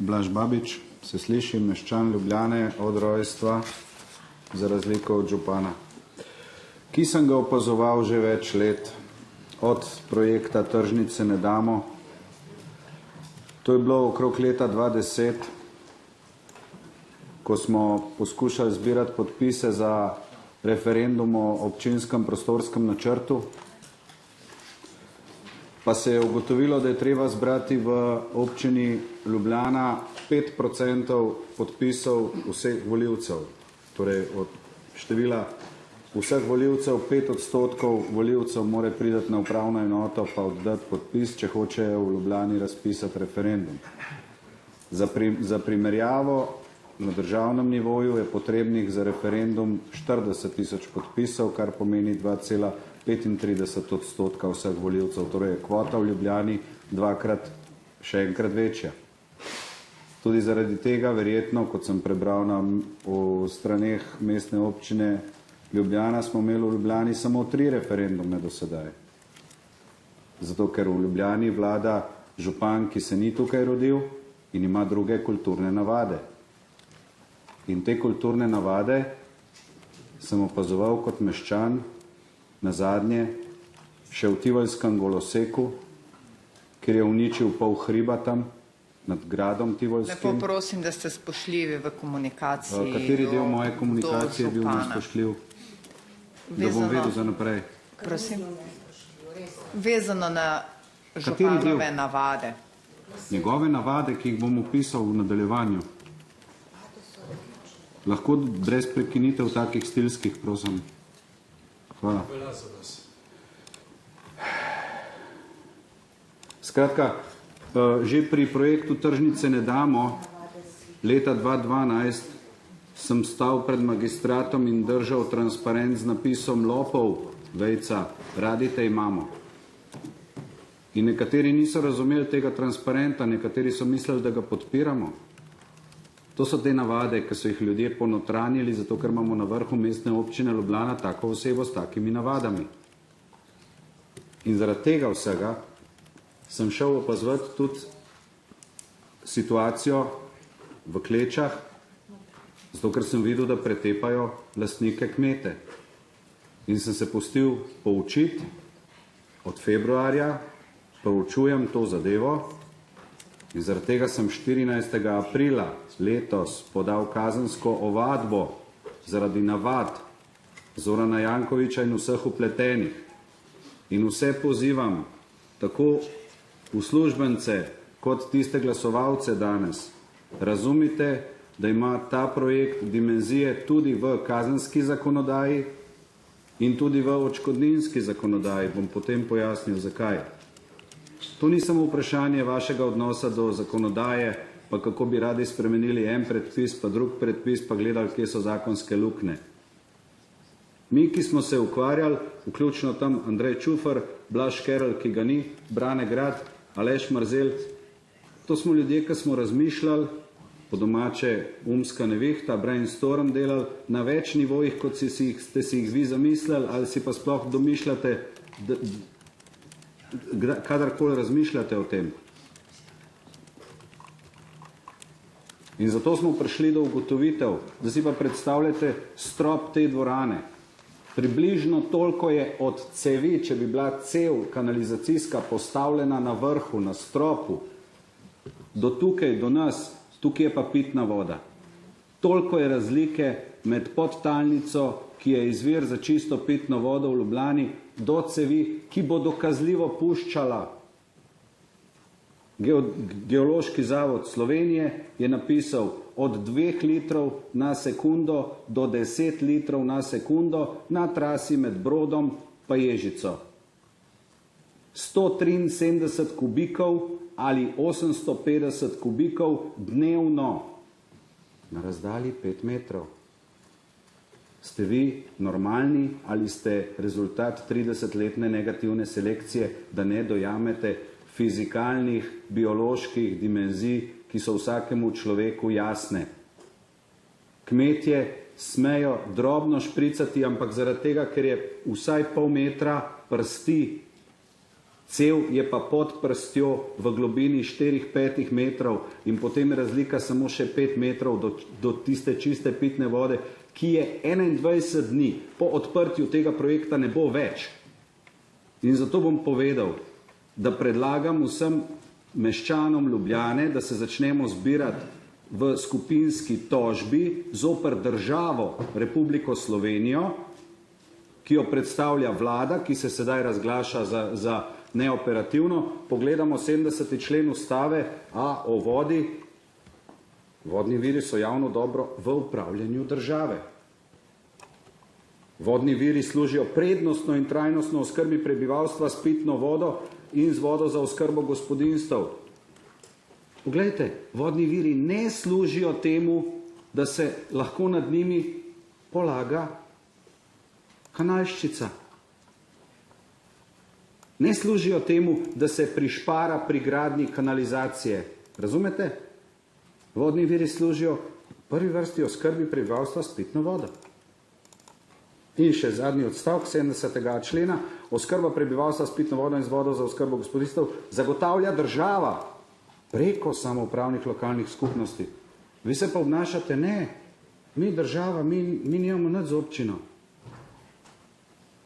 Blaž Babič, se sliši, meščan Ljubljane od rojstva, za razliko od župana, ki sem ga opazoval že več let, od projekta Tržnice ne damo. To je bilo okrog leta 2010, ko smo poskušali zbirati podpise za referendum o občinskem prostorskem načrtu, pa se je ugotovilo, da je treba zbrati v občini Ljubljana 5% podpisov vseh volivcev. Torej od števila vseh volivcev 5% volivcev more priti na upravno enoto pa oddati podpis, če hočejo v Ljubljani razpisati referendum. Za primerjavo, na državnem nivoju je potrebnih za referendum 40.000 podpisov, kar pomeni 2,35% vseh volivcev. Torej je kvota v Ljubljani dvakrat še enkrat večja. Tudi zaradi tega verjetno, kot sem prebral na straneh mestne občine Ljubljana, smo imeli v Ljubljani samo 3 referendume do sedaj. Zato, ker v Ljubljani vlada župan, ki se ni tukaj rodil in ima druge kulturne navade. In te kulturne navade sem opazoval kot meščan nazadnje še v Tivolskem Goloseku, kjer je uničil pol hriba tam, nad gradom Tivolskim. Lepo prosim, da ste spoštljivi v komunikaciji. Kateri del moje komunikacije je bil nespoštljiv? Da bom vedel za naprej. Prosim. Vezano na županove navade. Njegove navade, ki jih bom opisal v nadaljevanju. Lahko brez prekinitev takih stilskih, prosim. Hvala. Skratka, že pri projektu Tržnice ne damo, leta 2012 sem stal pred magistratom in držal transparent z napisom lopov, vejca, radi te imamo. In nekateri niso razumeli tega transparenta, nekateri so mislili, da ga podpiramo. To so te navade, ki so jih ljudje ponotranjili, zato ker imamo na vrhu mestne občine Ljubljana tako osebo s takimi navadami. In zaradi tega vsega sem šel opazovati tudi situacijo v Klečah, zato ker sem videl, da pretepajo lastnike kmete. In sem se pustil poučiti od februarja, poučujem to zadevo in zaradi tega sem 14. aprila letos podal kazensko ovadbo zaradi navad Zorana Jankovića in vseh vpletenih. In vse pozivam, tako uslužbence kot tiste glasovalce danes, razumite, da ima ta projekt dimenzije tudi v kazenski zakonodaji in tudi v odškodninski zakonodaji. Bom potem pojasnil, zakaj. To ni samo vprašanje vašega odnosa do zakonodaje, pa kako bi radi spremenili en predpis, pa drug predpis, pa gledali, kje so zakonske luknje. Mi, ki smo se ukvarjali, vključno tam Andrej Čufar, Blaž Kerl, ki ga ni, Brane Grad, Aleš Marzel, to smo ljudje, ki smo razmišljali, po domače umska nevihta, brainstorm delali na več nivojih, kot ste si jih vi zamislili, ali si pa sploh domišljate, kadarkoli razmišljate o tem. In zato smo prišli do ugotovitev, da si pa predstavljate strop te dvorane. Približno toliko je od cevi, če bi bila cev kanalizacijska postavljena na vrhu, na stropu, do tukaj, do nas, tukaj je pa pitna voda. Toliko je razlike med podtalnico, ki je izvir za čisto pitno vodo v Ljubljani, do cevi, ki bo dokazljivo puščala. Geološki zavod Slovenije je napisal od 2 litrov na sekundo do 10 litrov na sekundo na trasi med Brodom pa Ježico. 173 kubikov ali 850 kubikov dnevno na razdalji 5 metrov. Ste vi normalni ali ste rezultat 30-letne negativne selekcije, da ne dojamete fizikalnih, bioloških dimenzij, ki so vsakemu človeku jasne? Kmetje smejo drobno špricati, ampak zaradi tega, ker je vsaj pol metra prsti Cev je pa pod prstjo v globini 4-5 metrov in potem je razlika samo še 5 metrov do tiste čiste pitne vode, ki je 21 dni po odprtju tega projekta ne bo več. In zato bom povedal, da predlagam vsem meščanom Ljubljane, da se začnemo zbirati v skupinski tožbi zoper državo Republiko Slovenijo, ki jo predstavlja vlada, ki se sedaj razglaša za neoperativno. Pogledamo 70. člen ustave A o vodi. Vodni viri so javno dobro v upravljanju države. Vodni viri služijo prednostno in trajnostno oskrbi prebivalstva s pitno vodo in z vodo za oskrbo gospodinjstev. Poglejte, vodni viri ne služijo temu, da se lahko nad njimi polaga kanalščica. Ne služijo temu, da se prišpara pri gradnji kanalizacije. Razumete? Vodni viri služijo v prvi vrsti oskrbi prebivalstva s pitno vodo. In še zadnji odstavek 70. člena. Oskrba prebivalstva s pitno vodo in z vodo za oskrbo gospodinjstev zagotavlja država preko samoupravnih lokalnih skupnosti. Vi se pa obnašate, ne, mi država, mi nimamo nič z občino.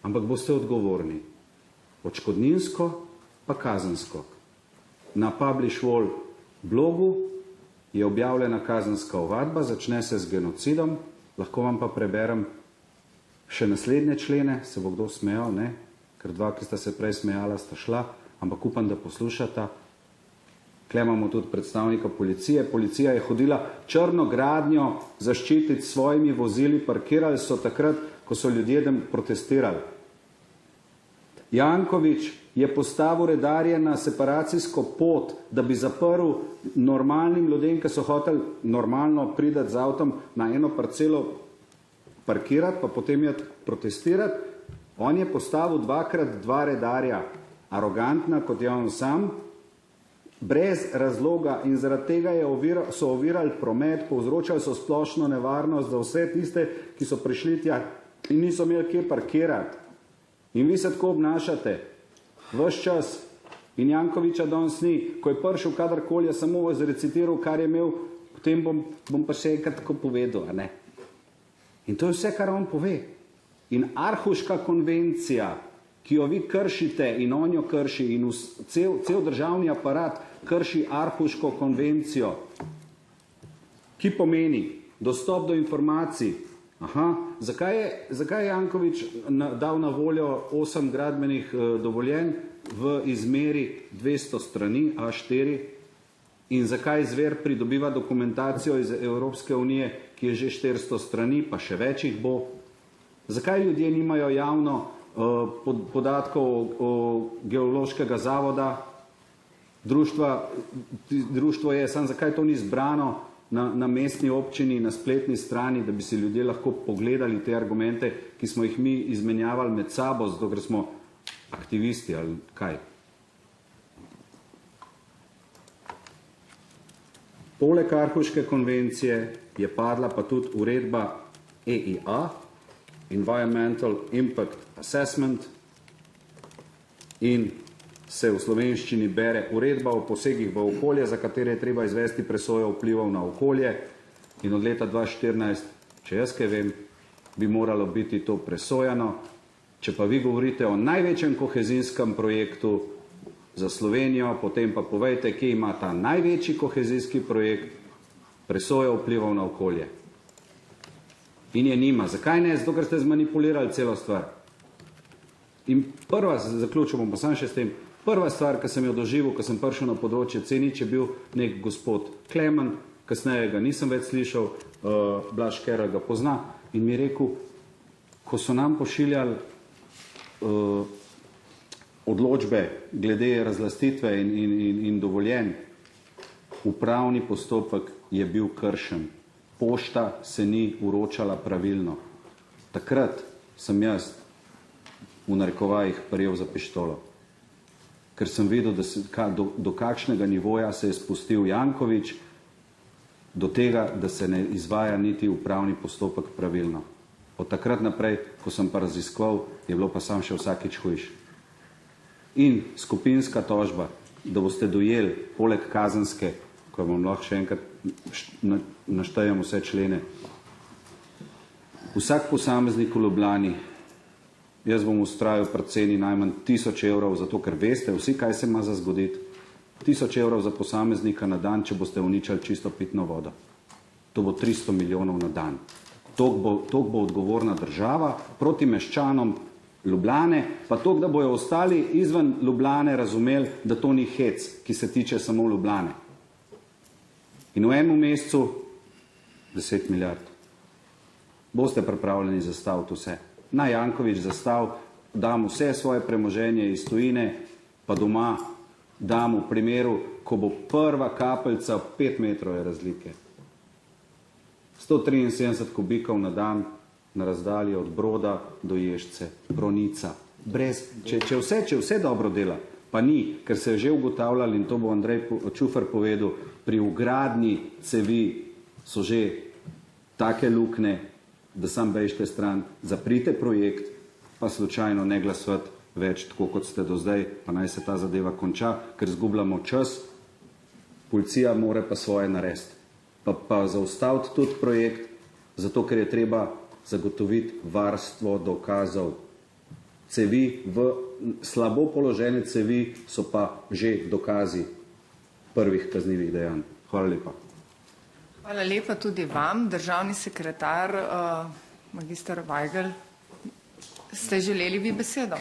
Ampak boste odgovorni. Odškodninsko pa kazensko. Na Publish Wall blogu je objavljena kazenska ovadba, začne se z genocidom, lahko vam pa preberem še naslednje člene, se bo kdo smejal, ne? Ker dva, ki sta se prej smejala, sta šla, ampak upam, da poslušata. Tukaj imamo tudi predstavnika policije. Policija je hodila črno gradnjo zaščititi s svojimi vozili, parkirali so takrat, ko so ljudje protestirali. Janković je postavil redarje na separacijsko pot, da bi zaprl normalnim ljudem, ki so hoteli normalno priti z avtom na eno parcelo parkirati, pa potem je protestirati. On je postavil 2x2 redarja, arogantna kot je on sam, brez razloga in zaradi tega so ovirali promet, povzročali so splošno nevarnost za vse tiste, ki so prišli tja in niso imeli kje parkirati. In vi se tako obnašate, ves čas. In Jankovića danes ni, ko je prišel kadarkoli, je samo zrecitiral, kar je imel, potem bom pa še enkrat tako povedal, a ne. In to je vse, kar on pove. In Arhuška konvencija, ki jo vi kršite in on jo krši in cel državni aparat krši Arhuško konvencijo, ki pomeni dostop do informacij. Zakaj je Janković dal na voljo 8 gradbenih dovoljenj v izmeri 200 strani A4 in zakaj Zver pridobiva dokumentacijo iz Evropske unije, ki je že 400 strani, pa še več jih bo? Zakaj ljudje nimajo javno podatkov geološkega zavoda, društvo je, samo zakaj to ni zbrano na mestni občini, na spletni strani, da bi si ljudje lahko pogledali te argumente, ki smo jih mi izmenjavali med sabo, zato ker smo aktivisti ali kaj. Poleg Arhuške konvencije je padla pa tudi uredba EIA, Environmental Impact Assessment, in se v slovenščini bere uredba o posegih v okolje, za katere je treba izvesti presojo vplivov na okolje, in od leta 2014, če jaz kaj vem, bi moralo biti to presojano. Če pa vi govorite o največjem kohezijskem projektu za Slovenijo, potem pa povejte, kje ima ta največji kohezijski projekt presojo vplivov na okolje. In je nima. Zakaj ne? Zato, ker ste zmanipulirali celo stvar. In prva, zaključil bom pa sam še s tem, prva stvar, ki sem jo doživel, ko sem prišel na področje C0, je bil nek gospod Klemen, kasneje ga nisem več slišal, Blaž Keral ga pozna, in mi je rekel, ko so nam pošiljali odločbe glede razlastitve in dovoljen, upravni postopek je bil kršen. Pošta se ni vročala pravilno. Takrat sem jaz v narekovajih prijel za pištolo. Ker sem videl, do kakšnega nivoja se je spustil Janković, do tega, da se ne izvaja niti upravni postopek pravilno. Od takrat naprej, ko sem pa raziskoval, je bilo pa sam še vsakič hujš. in skupinska tožba, da boste dojeli poleg kazenske, ko vam lahko še enkrat naštejem vse člene. Vsak posameznik v Ljubljani, jaz bom ustrajal pri ceni najmanj 1000 evrov, zato ker veste vsi, kaj se ima za zgoditi. 1000 evrov za posameznika na dan, če boste uničali čisto pitno vodo. To bo 300 milijonov na dan. Toliko bo odgovorna država proti meščanom Ljubljane, pa toliko, da bojo ostali izven Ljubljane razumeli, da to ni hec, ki se tiče samo Ljubljane. In v enem mesecu 10 milijard. Boste pripravljeni zastaviti vse. Naj Janković zastav, dam vse svoje premoženje iz tujine, pa doma dam v primeru, ko bo prva kapljica 5 metrov je razlike. 173 kubikov na dan na razdalji od Broda do Ježce, Bronica. Če vse dobro dela, pa ni, ker se je že ugotavljali, in to bo Andrej Čufer povedal, pri ugradnji cevi so že take lukne, da sam bežite stran, zaprite projekt, pa slučajno ne glasovati več tako, kot ste do zdaj, pa naj se ta zadeva konča, ker zgubljamo čas, policija more pa svoje narediti. Pa zaustaviti tudi projekt, zato ker je treba zagotoviti varstvo dokazov. Cevi, slabo položene cevi so pa že dokazi prvih kaznivih dejanj. Hvala lepa. Hvala lepa tudi vam, državni sekretar, magister Weigl. Ste želeli vi besedo?